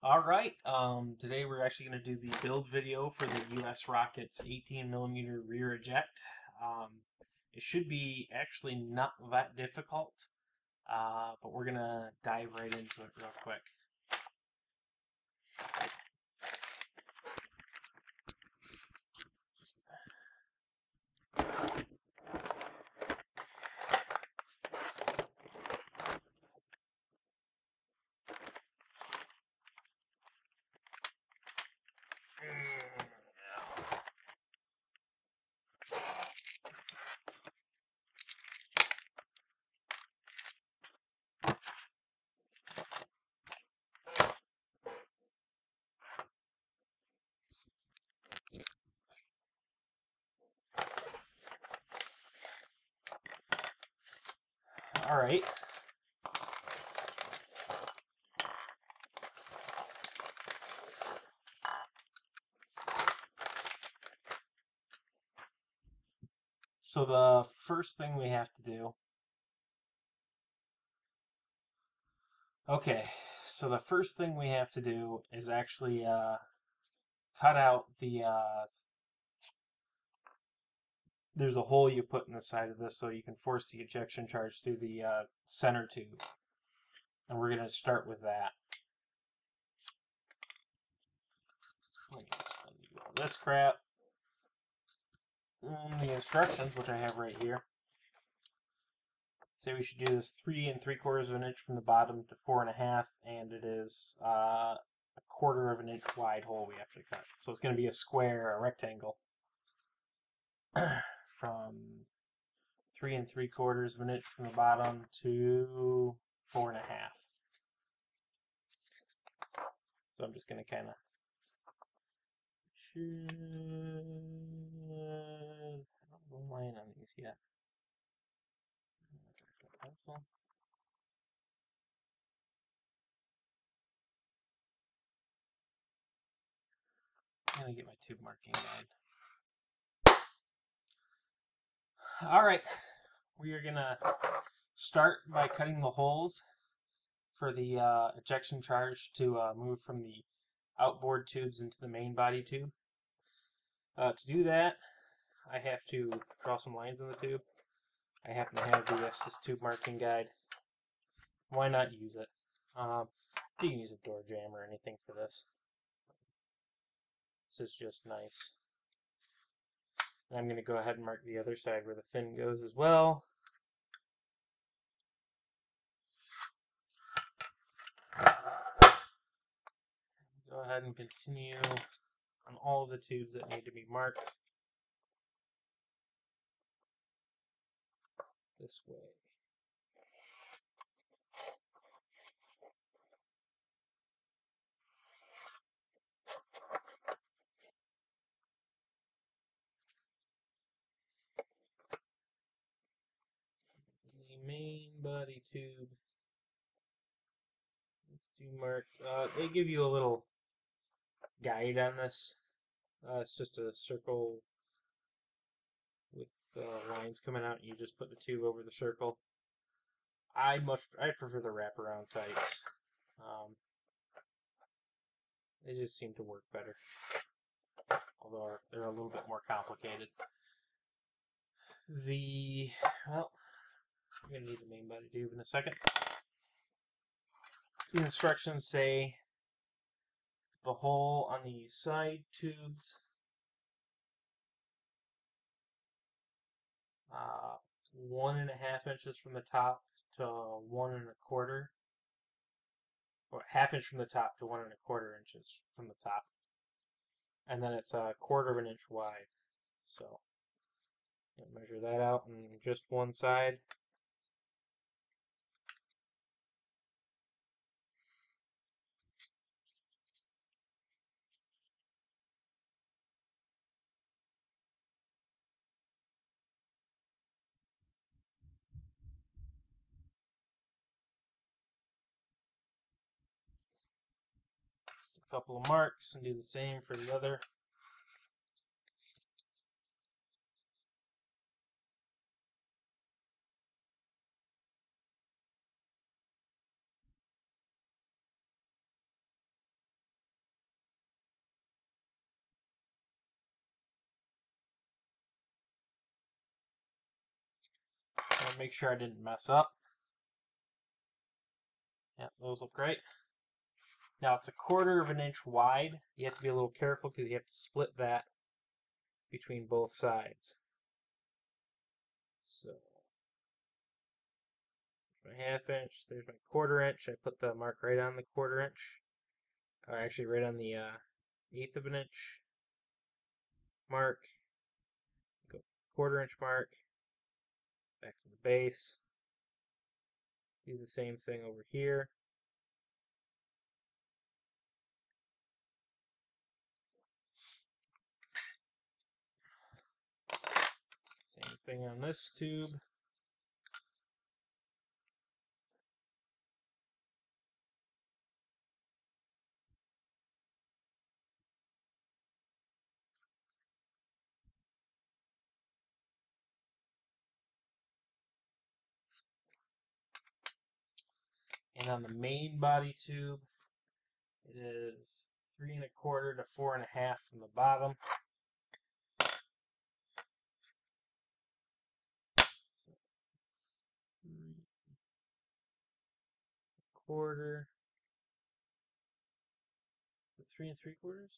Alright, today we're actually going to do the build video for the US Rockets 18mm rear eject. It should be actually not that difficult, but we're going to dive right into it real quick. Alright. So the first thing we have to do... Okay, so the first thing we have to do is actually cut out the... there's a hole you put in the side of this so you can force the ejection charge through the center tube. And we're going to start with that. This crap. The instructions, which I have right here, say we should do this 3 3/4 of an inch from the bottom to 4 1/2, and it is a 1/4 of an inch wide hole we have to cut. So it's going to be a square, a rectangle, from 3 3/4 of an inch from the bottom to 4 1/2. So I'm just going to kind of I don't have a line on these yet. Pencil. I'm going to get my tube marking guide. Alright, we are going to start by cutting the holes for the ejection charge to move from the outboard tubes into the main body tube. To do that, I have to draw some lines in the tube. I happen to have the Estes tube marking guide. Why not use it? You can use a door jam or anything for this. This is just nice. And I'm going to go ahead and mark the other side where the fin goes as well. Go ahead and continue on all the tubes that need to be marked this way. The main body tube. Let's do mark. They give you a little guide on this. It's just a circle with lines coming out, and you just put the tube over the circle. I prefer the wraparound types. They just seem to work better, although they're a little bit more complicated. Well, I'm gonna need the main body tube in a second. The instructions say the hole on the side tubes 1 1/2 inches from the top to 1 1/4, or 1/2 inch from the top to 1 1/4 inches from the top, and then it's a 1/4 of an inch wide. So measure that out on just one side. Just a couple of marks and do the same for the other. want to make sure I didn't mess up. Yeah, those look great. Now it's 1/4 of an inch wide. You have to be a little careful because you have to split that between both sides. So there's my 1/2 inch, there's my 1/4 inch. I put the mark right on the 1/4 inch. Or actually right on the 1/8 of an inch mark. Go 1/4 inch mark. Back to the base. Do the same thing over here. Same thing on this tube. And on the main body tube, it is 3 1/4 to 4 1/2 from the bottom. So 3 1/4. 3 3/4?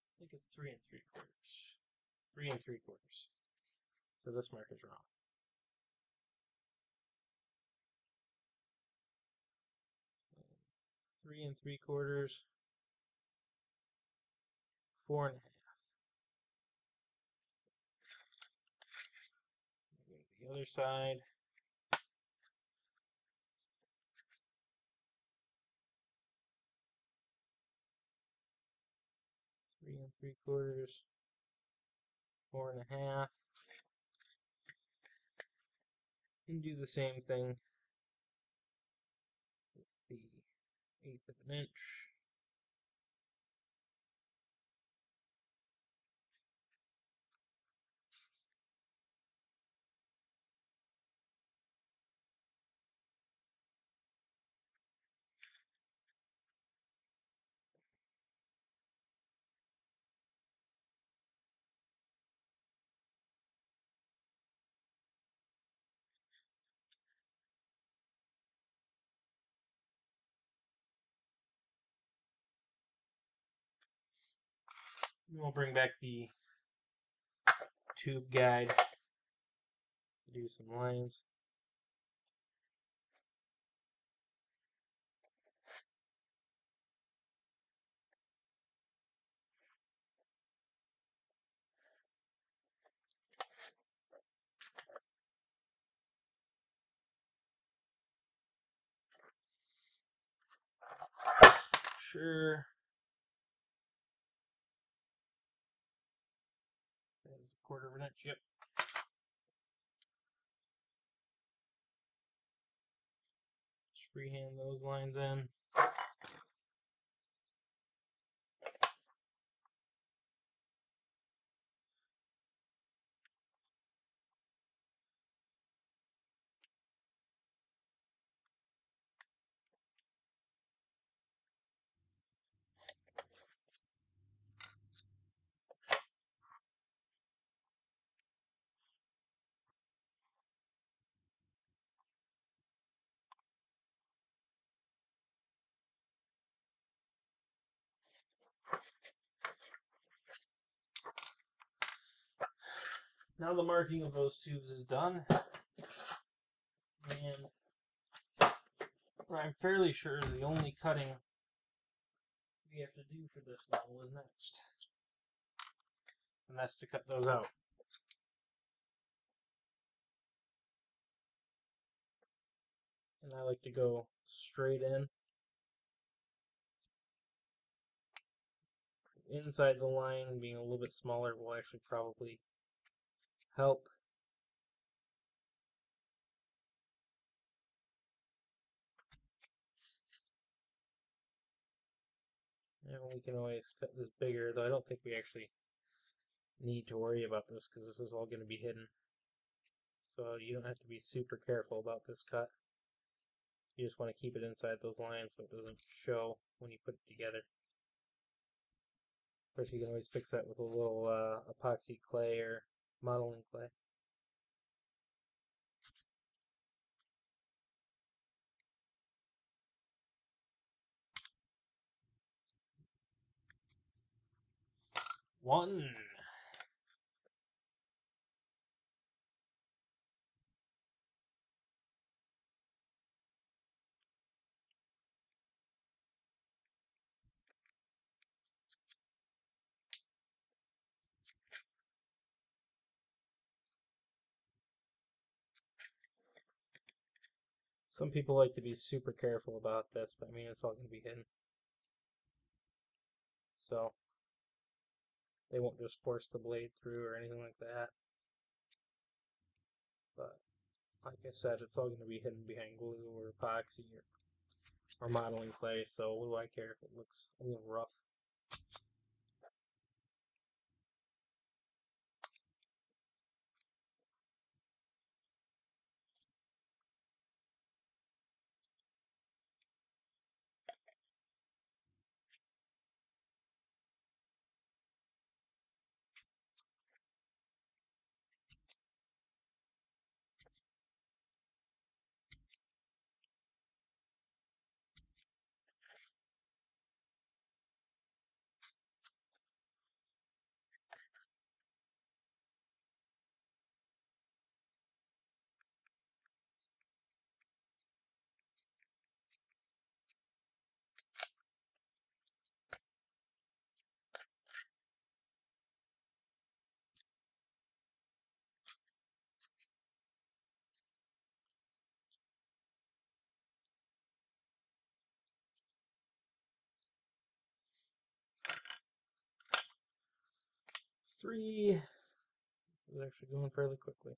I think it's 3 3/4. 3 3/4. So this mark is wrong. 3 3/4. 4 1/2. Go to the other side. 3 3/4. 4 1/2. And do the same thing with the 1/8 of an inch. And we'll bring back the tube guide to do some lines. Sure. That is 1/4 of an inch, yep. Just freehand those lines in. Now the marking of those tubes is done. And what I'm fairly sure is the only cutting we have to do for this level is next. And that's to cut those out. And I like to go straight in. Inside the line, being a little bit smaller will actually probably help. And we can always cut this bigger, though I don't think we actually need to worry about this because this is all going to be hidden. So you don't have to be super careful about this cut. You just want to keep it inside those lines so it doesn't show when you put it together. Of course, you can always fix that with a little epoxy clay or modeling clay. 1. Some people like to be super careful about this, but I mean, it's all going to be hidden. So, they won't just force the blade through or anything like that. But, like I said, it's all going to be hidden behind glue or epoxy or modeling clay, so what do I care if it looks a little rough? It's 3. This is actually going fairly quickly.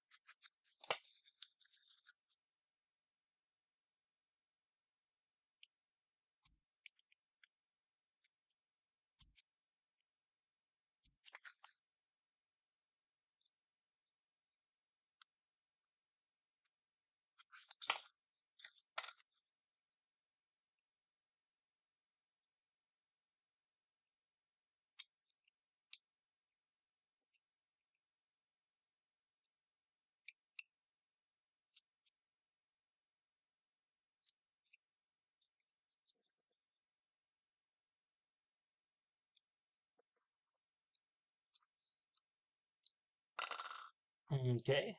Okay.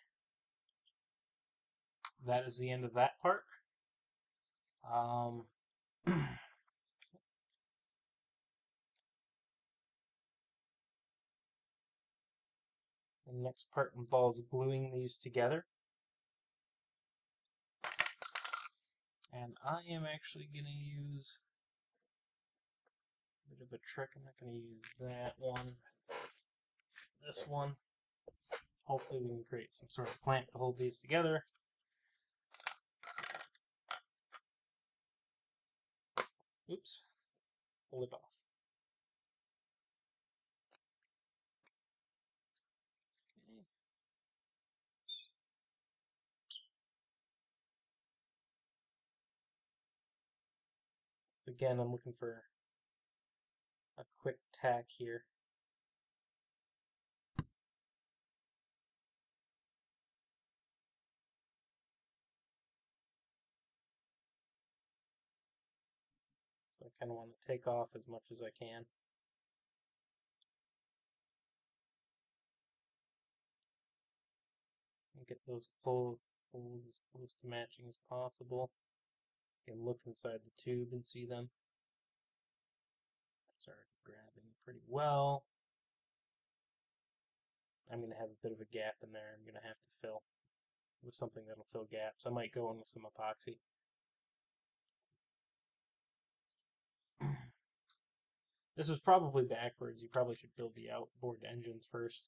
That is the end of that part. The next part involves gluing these together. And I am actually going to use a bit of a trick. I'm not going to use that one. This one. Hopefully we can create some sort of clamp to hold these together. Oops. Pull it off. Okay. So again, I'm looking for a quick tack here. So I kind of want to take off as much as I can. And get those holes as close to matching as possible. You can look inside the tube and see them. That's already grabbing pretty well. I'm going to have a bit of a gap in there. I'm going to have to fill with something that'll fill gaps. I might go in with some epoxy. This is probably backwards. You probably should build the outboard engines first.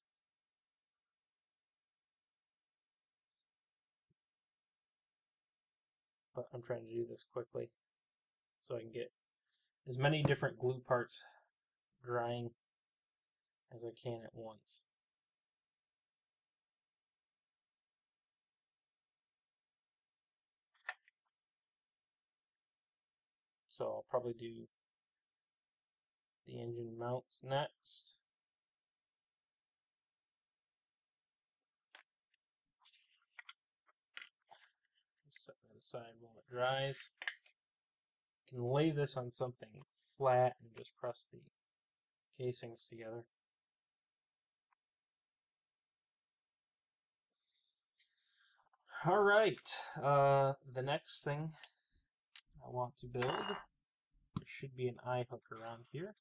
But I'm trying to do this quickly so I can get as many different glue parts drying as I can at once. So I'll probably do the engine mounts next. Set that aside while it dries. You can lay this on something flat and just press the casings together. Alright, the next thing I want to build, there should be an eye hook around here.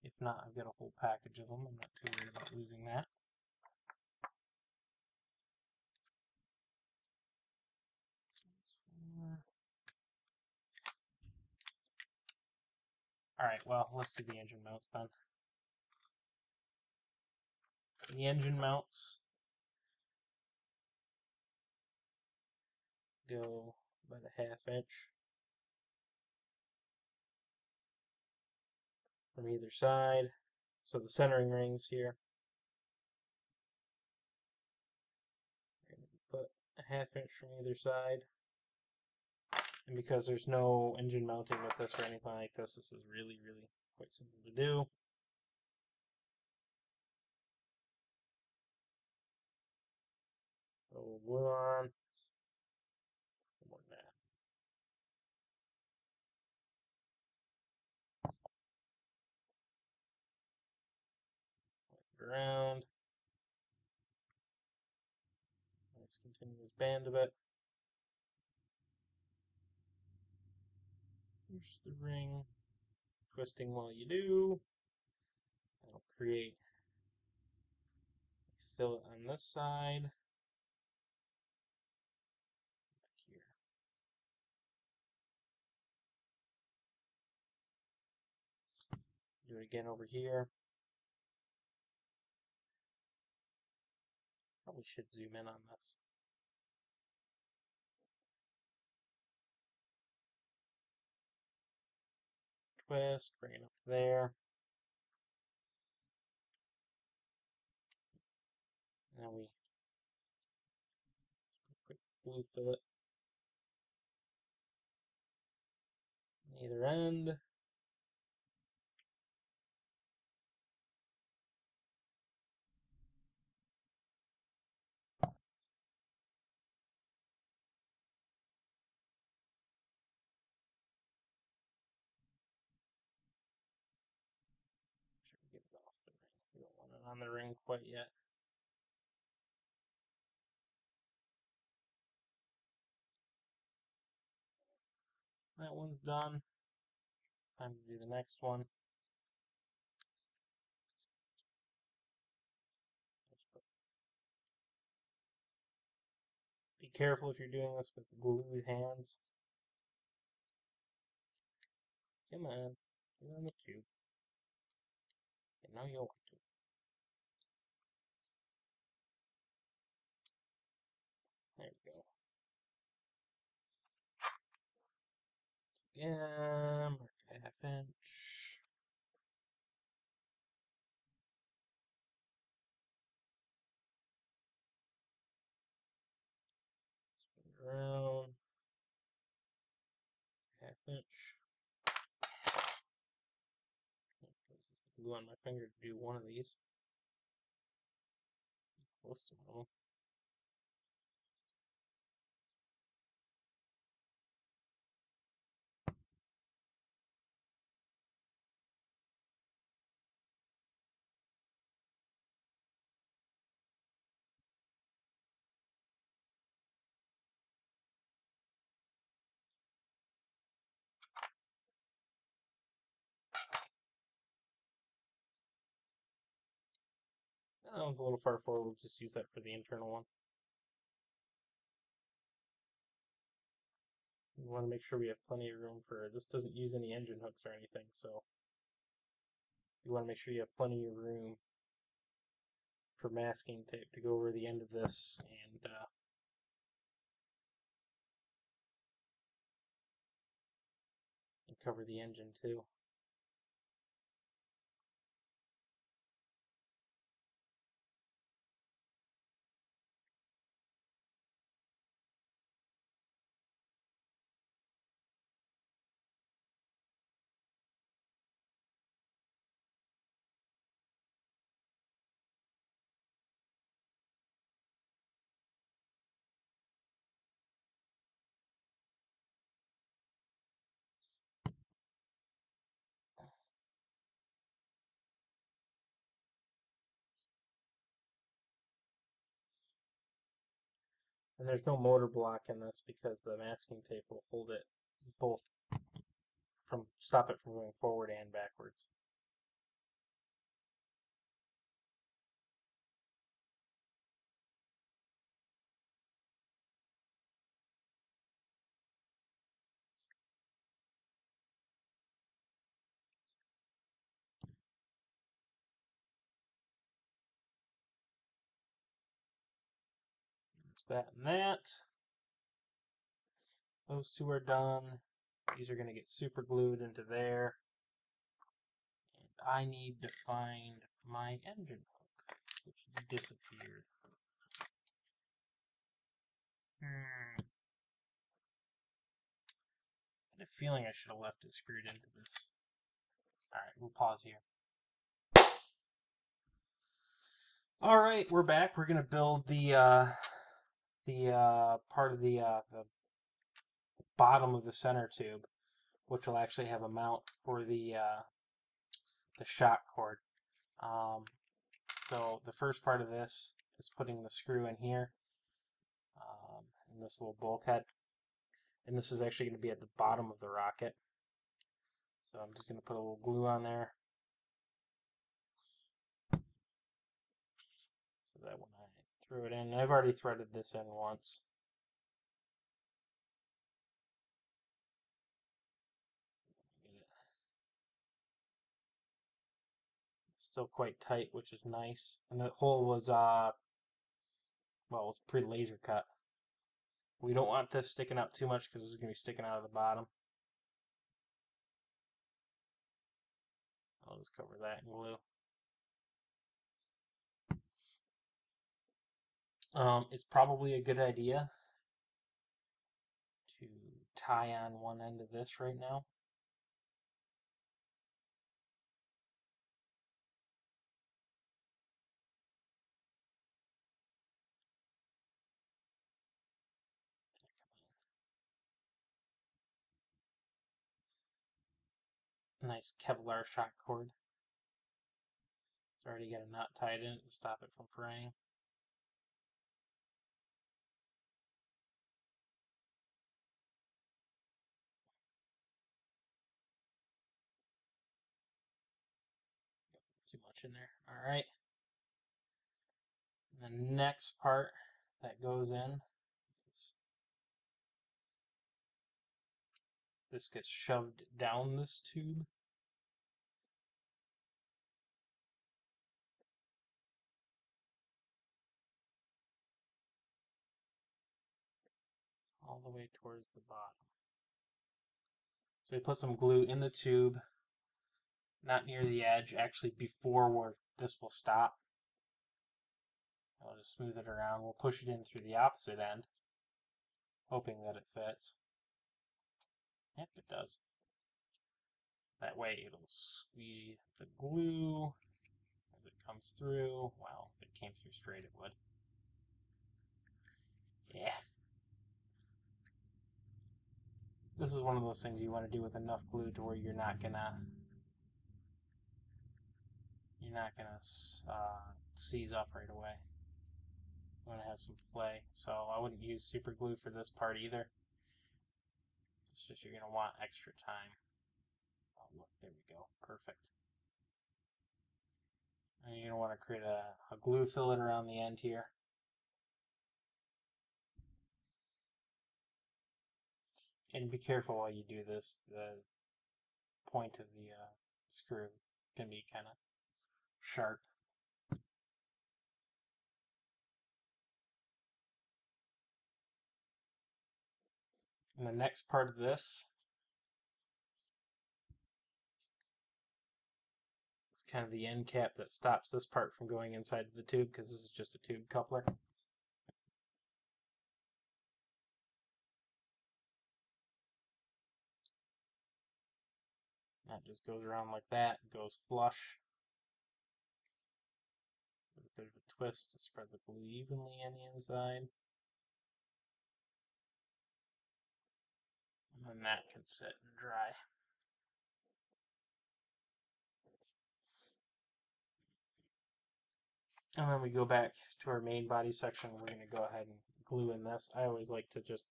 If not, I've got a whole package of them. I'm not too worried about losing that. Alright, well, let's do the engine mounts then. The engine mounts go by the 1/2 inch from either side. So the centering rings here. We're going to put a 1/2 inch from either side. And because there's no engine mounting with this or anything like this, this is really, really quite simple to do. A little glue on. More than that. Wipe it around. Nice continuous band of it. Push the ring, twisting while you do. That'll create a fillet on this side. Back here. Do it again over here. Probably should zoom in on this. Twist, bring it up to there. Now we quick glue fillet on either end. Make sure we get it off the ring. We don't want it on the ring quite yet. That one's done. Time to do the next one. Be careful if you're doing this with glued hands. Come on, get on the tube. And now you'll want to. There we go. Again, mark a 1/2 inch. Spin it around. 1/2 inch. Use the glue on my finger to do one of these. Close to one of them. That one's a little far forward, we'll just use that for the internal one. We want to make sure we have plenty of room for, this doesn't use any engine hooks or anything, so you want to make sure you have plenty of room for masking tape to go over the end of this and cover the engine too. And there's no motor block in this because the masking tape will hold it both stop it from going forward and backwards. There's that and that. Those two are done. These are going to get super glued into there. And I need to find my engine hook, which disappeared. I had a feeling I should have left it screwed into this. Alright, we'll pause here. Alright, we're back. We're going to build the part of the bottom of the center tube, which will actually have a mount for the shock cord. So the first part of this is putting the screw in here, in this little bulkhead, and this is actually going to be at the bottom of the rocket. So I'm just going to put a little glue on there, so that when I throw it in, I've already threaded this in once. Still quite tight, which is nice. And the hole was, well, it was pre-laser cut. We don't want this sticking out too much because this is going to be sticking out of the bottom. I'll just cover that in glue. It's probably a good idea to tie on one end of this right now. Nice Kevlar shock cord. It's already got a knot tied in it to stop it from fraying. Too much in there. Alright. The next part that goes in is this gets shoved down this tube. All the way towards the bottom. So we put some glue in the tube, not near the edge, actually before where this will stop. I'll just smooth it around. We'll push it in through the opposite end, hoping that it fits. Yep, it does. That way it'll squeeze the glue as it comes through. Well, if it came through straight, it would. Yeah. This is one of those things you want to do with enough glue to where you're not gonna seize up right away. You want to have some play, so I wouldn't use super glue for this part either. It's just you're gonna want extra time. Oh look, there we go, perfect. And you're gonna want to create a glue fillet around the end here. And be careful while you do this. The point of the screw can be kind of sharp. And the next part of this is kind of the end cap that stops this part from going inside the tube, because this is just a tube coupler. That just goes around like that, goes flush. With a bit of a twist to spread the glue evenly on the inside. And then that can sit and dry. And then we go back to our main body section. We're going to go ahead and glue in this. I always like to just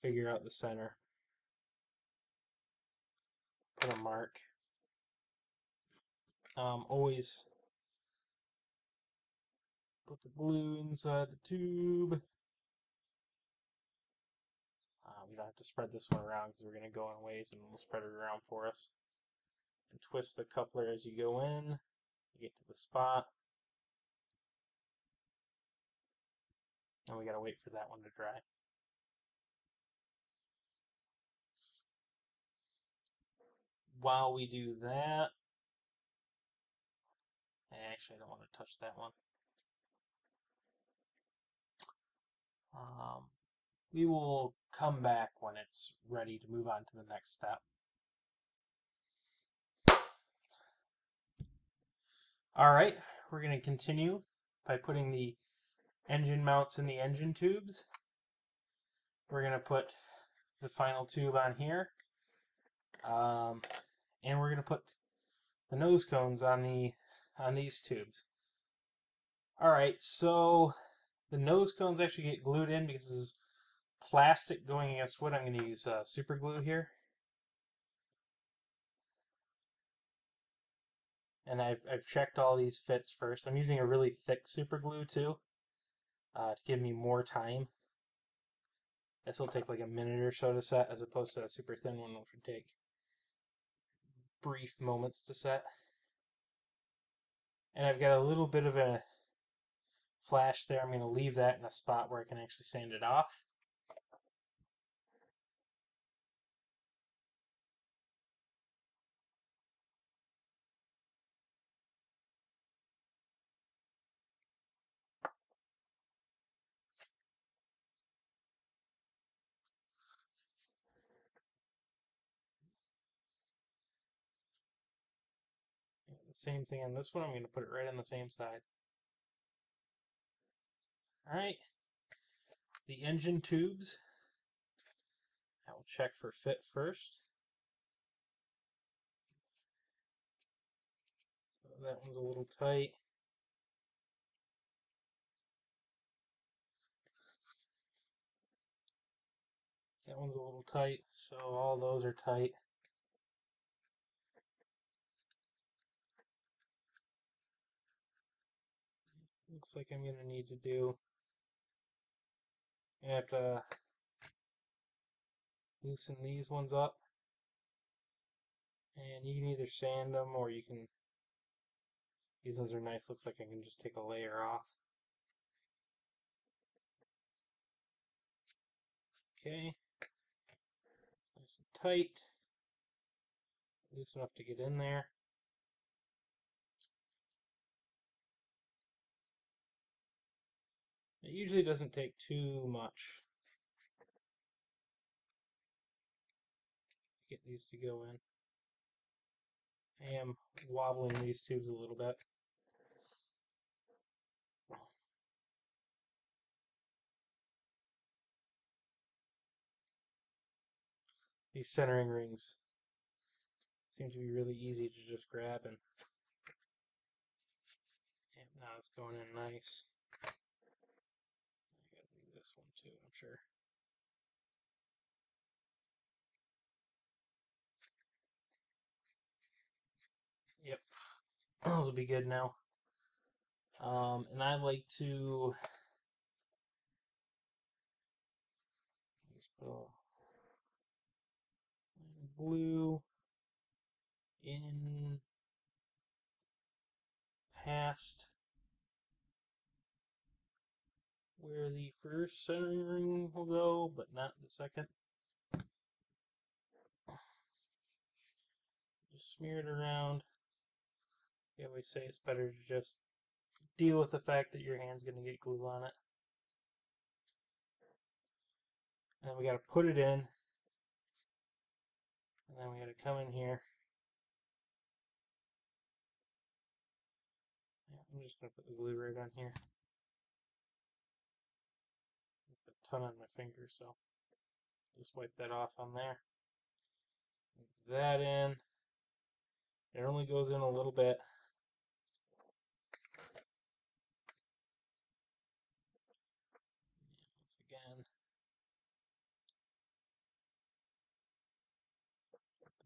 figure out the center. Put a mark. Always put the glue inside the tube. We don't have to spread this one around because we're going to go in ways and we'll spread it around for us. And twist the coupler as you go in. You get to the spot. And we got to wait for that one to dry. While we do that, actually I don't want to touch that one. We will come back when it's ready to move on to the next step. Alright, we're going to continue by putting the engine mounts in the engine tubes. We're going to put the final tube on here. And we're going to put the nose cones on these tubes. Alright, so the nose cones actually get glued in because this is plastic going against wood. I'm going to use super glue here. And I've checked all these fits first. I'm using a really thick super glue too, to give me more time. This will take like a minute or so to set, as opposed to a super thin one, which would take brief moments to set. And I've got a little bit of a flash there. I'm going to leave that in a spot where I can actually sand it off. The same thing on this one. I'm going to put it right on the same side. Alright, the engine tubes, I will check for fit first. So that one's a little tight. That one's a little tight, so all those are tight. Looks like I'm going to need to do, I have to loosen these ones up. And you can either sand them or you can, these ones are nice, looks like I can just take a layer off. Okay, nice and tight, loose enough to get in there. It usually doesn't take too much to get these to go in. I am wobbling these tubes a little bit. These centering rings seem to be really easy to just grab, and now it's going in nice. I gotta do this one too, I'm sure. Yep, those will be good now. And I like to just put a glue in past where the first centering ring will go, but not the second. Just smear it around. I always say it's better to just deal with the fact that your hand's going to get glue on it. And then we got to put it in. And then we got to come in here. I'm just going to put the glue right on here. Put a ton on my finger, so just wipe that off on there. Put that in. It only goes in a little bit.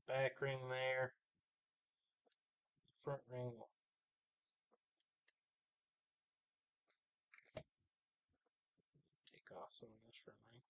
back ring there. Front ring. Take off some of this front ring.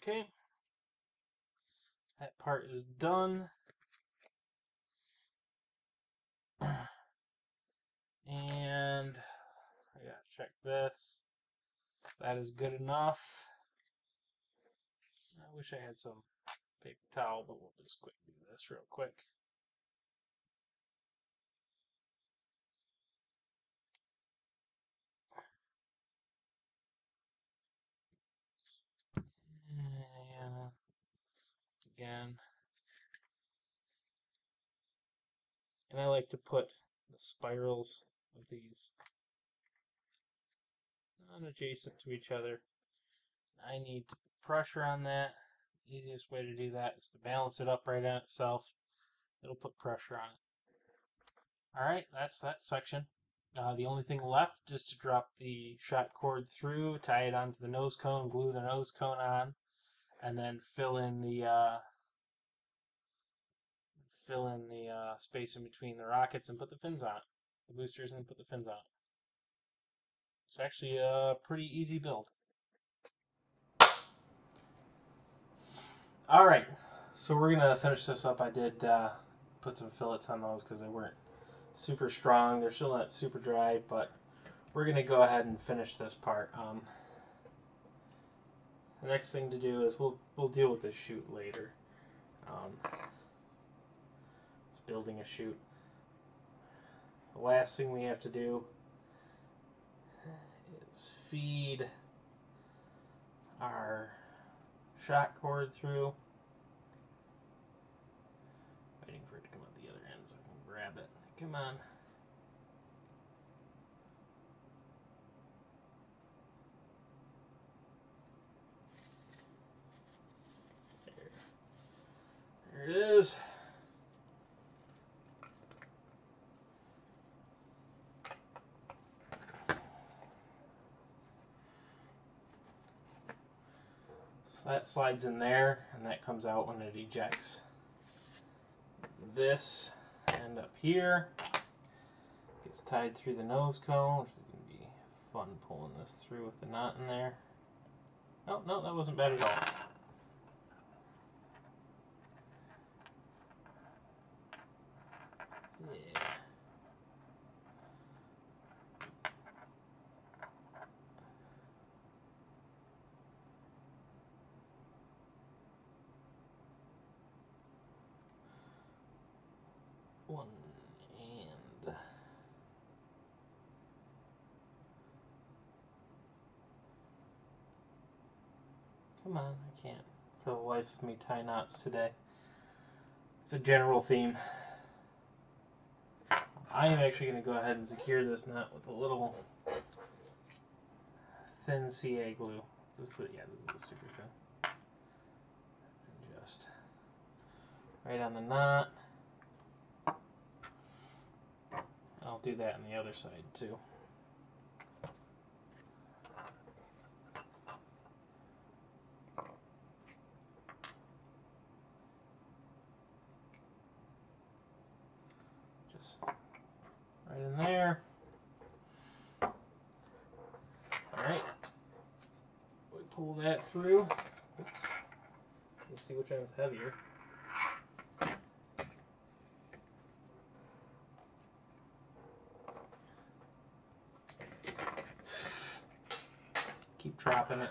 Okay, that part is done. And I gotta check this. That is good enough. I wish I had some paper towel, but we'll just quick do this real quick. And again. And I like to put the spirals of these non-adjacent to each other. I need to put pressure on that. The easiest way to do that is to balance it up right on itself. It'll put pressure on it. Alright, that's that section. The only thing left is to drop the shot cord through, tie it onto the nose cone, glue the nose cone on, and then fill in the space in between the rockets and put the fins on it. The boosters, and put the fins on it. It's actually a pretty easy build. Alright, so we're going to finish this up. I did put some fillets on those because they weren't super strong. They're still not super dry, but we're going to go ahead and finish this part. The next thing to do is we'll deal with this chute later. It's building a chute. The last thing we have to do is feed our shot cord through. Waiting for it to come out the other end so I can grab it. Come on. There it is. So that slides in there, and that comes out when it ejects. This end up here gets tied through the nose cone, which is going to be fun pulling this through with the knot in there. Oh, no, that wasn't bad at all. Yeah. One and come on, I can't for the life of me tie knots today. It's a general theme. I am actually going to go ahead and secure this knot with a little thin CA glue. This is the super thin. And just right on the knot. I'll do that on the other side too. Just right in there. Alright. We pull that through. Oops. Let's see which end's heavier. Keep dropping it.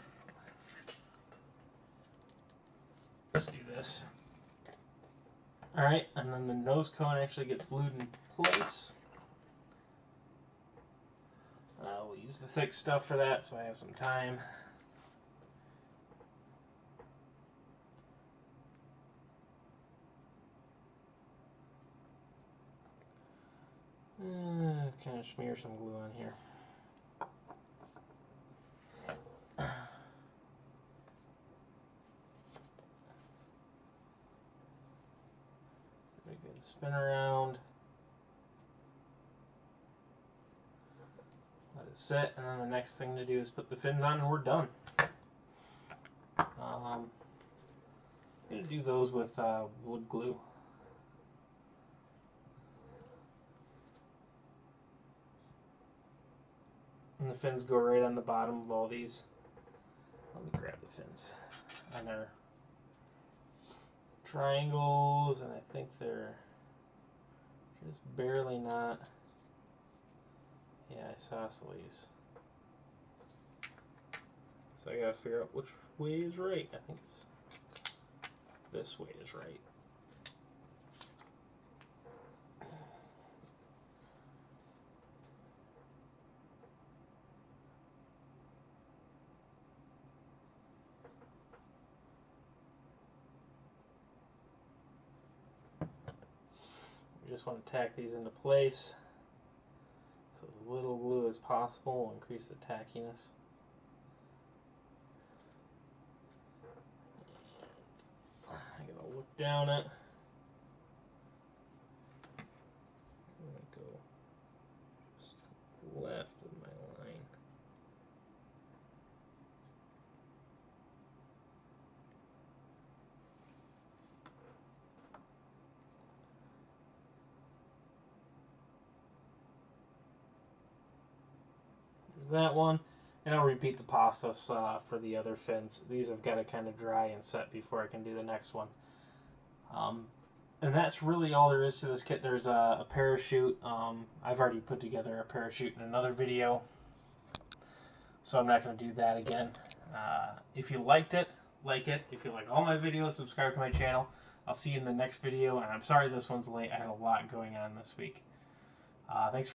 Let's do this. Alright, and then the nose cone actually gets glued in place. We'll use the thick stuff for that so I have some time. Okay. going to smear some glue on here. Make it spin around. Let it sit, and then the next thing to do is put the fins on, and we're done. I'm going to do those with wood glue. And the fins go right on the bottom of all these. Let me grab the fins. And they're triangles, and I think they're just barely not. Yeah, isosceles. So I gotta figure out which way is right. I think it's this way is right. We just want to tack these into place. So as little glue as possible will increase the tackiness. I'm going to look down it. I'm going to go just left with my line. There's that one. And I'll repeat the process for the other fins. These have got to kind of dry and set before I can do the next one. And that's really all there is to this kit. There's a parachute. I've already put together a parachute in another video, so I'm not going to do that again. If you liked it, like it. If you like all my videos, subscribe to my channel. I'll see you in the next video, and I'm sorry this one's late. I had a lot going on this week. Thanks for